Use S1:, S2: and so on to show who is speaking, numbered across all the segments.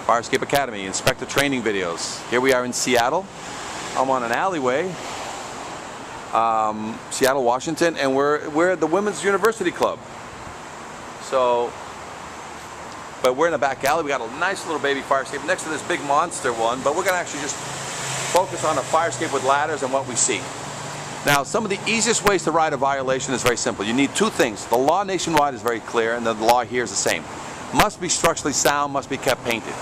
S1: Fire Escape Academy, inspector training videos. Here we are in Seattle. I'm on an alleyway, Seattle, Washington, and we're at the Women's University Club. So, but we're in a back alley. We got a nice little baby fire escape next to this big monster one, but we're gonna actually just focus on a fire escape with ladders and what we see. Now, some of the easiest ways to ride a violation is very simple. You need two things. The law nationwide is very clear, and the law here is the same. Must be structurally sound, must be kept painted,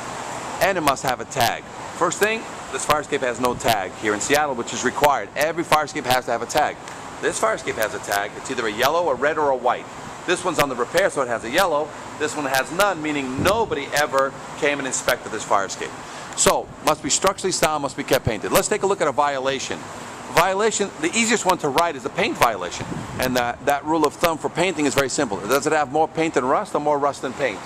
S1: and it must have a tag. First thing, this fire escape has no tag here in Seattle, which is required. Every fire escape has to have a tag. This fire escape has a tag. It's either a yellow, a red, or a white. This one's on the repair, so it has a yellow. This one has none, meaning nobody ever came and inspected this fire escape. So, must be structurally sound, must be kept painted. Let's take a look at a violation. Violation, the easiest one to write is a paint violation. And that rule of thumb for painting is very simple. Does it have more paint than rust or more rust than paint?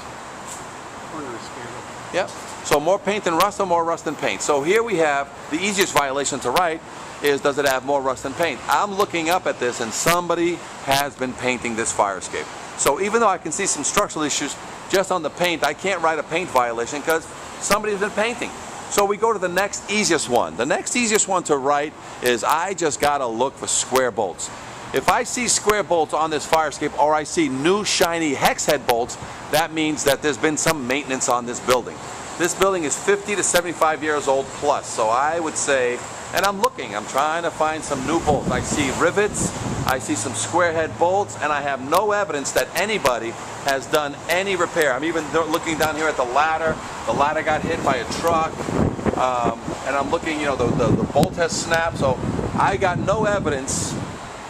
S1: Yep. So more paint than rust or more rust than paint. So here we have the easiest violation to write is, does it have more rust than paint? I'm looking up at this and somebody has been painting this fire escape. So even though I can see some structural issues just on the paint, I can't write a paint violation because somebody's been painting. So we go to the next easiest one. The next easiest one to write is, I just gotta look for square bolts. If I see square bolts on this fire escape, or I see new shiny hex head bolts, that means that there's been some maintenance on this building. This building is 50 to 75 years old plus, so I would say, and I'm trying to find some new bolts. I see rivets, I see some square head bolts, and I have no evidence that anybody has done any repair. I'm even looking down here at the ladder. The ladder got hit by a truck, and I'm looking, the bolt has snapped, so I got no evidence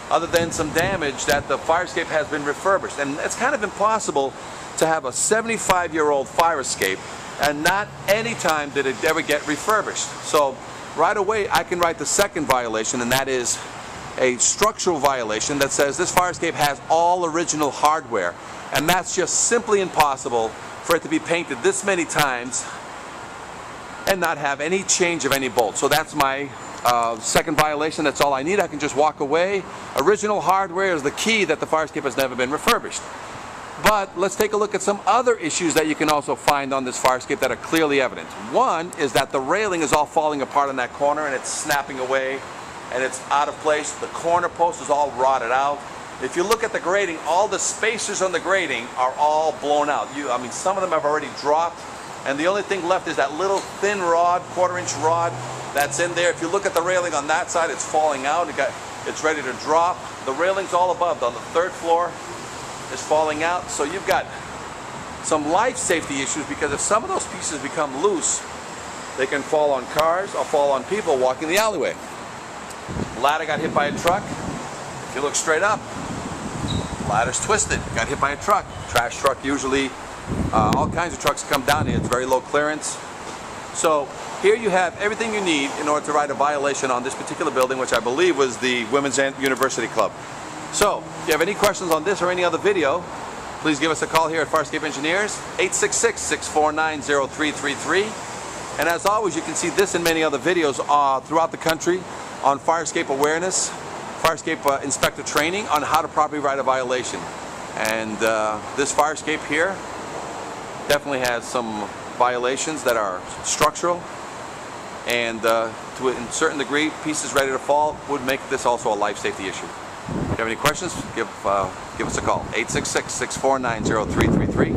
S1: other than some damage that the fire escape has been refurbished. And it's kind of impossible to have a 75-year-old fire escape and not any time did it ever get refurbished. So right away I can write the second violation, and that is a structural violation that says this fire escape has all original hardware, and that's just simply impossible for it to be painted this many times and not have any change of any bolts. So that's my second violation. That's all I need. I can just walk away. Original hardware is the key that the fire escape has never been refurbished. But let's take a look at some other issues that you can also find on this fire escape that are clearly evident. One is that the railing is all falling apart in that corner and it's snapping away and it's out of place. The corner post is all rotted out. If you look at the grating, all the spacers on the grating are all blown out. Some of them have already dropped, and the only thing left is that little thin rod, quarter-inch rod that's in there. If you look at the railing on that side, it's falling out. It's ready to drop. The railing's all above on the third floor is falling out. So you've got some life safety issues, because if some of those pieces become loose, they can fall on cars or fall on people walking the alleyway. Ladder got hit by a truck. If you look straight up, ladder's twisted, got hit by a truck. Trash truck usually, all kinds of trucks come down here. It's very low clearance. So here you have everything you need in order to write a violation on this particular building, which I believe was the Women's University Club. So if you have any questions on this or any other video, please give us a call here at Fire Escape Engineers, 866-649-0333. And as always, you can see this and many other videos throughout the country on fire escape awareness, fire escape inspector training on how to properly write a violation. And this fire escape here definitely has some violations that are structural, and to a certain degree, pieces ready to fall would make this also a life safety issue. If you have any questions, give us a call, 866-649-0333.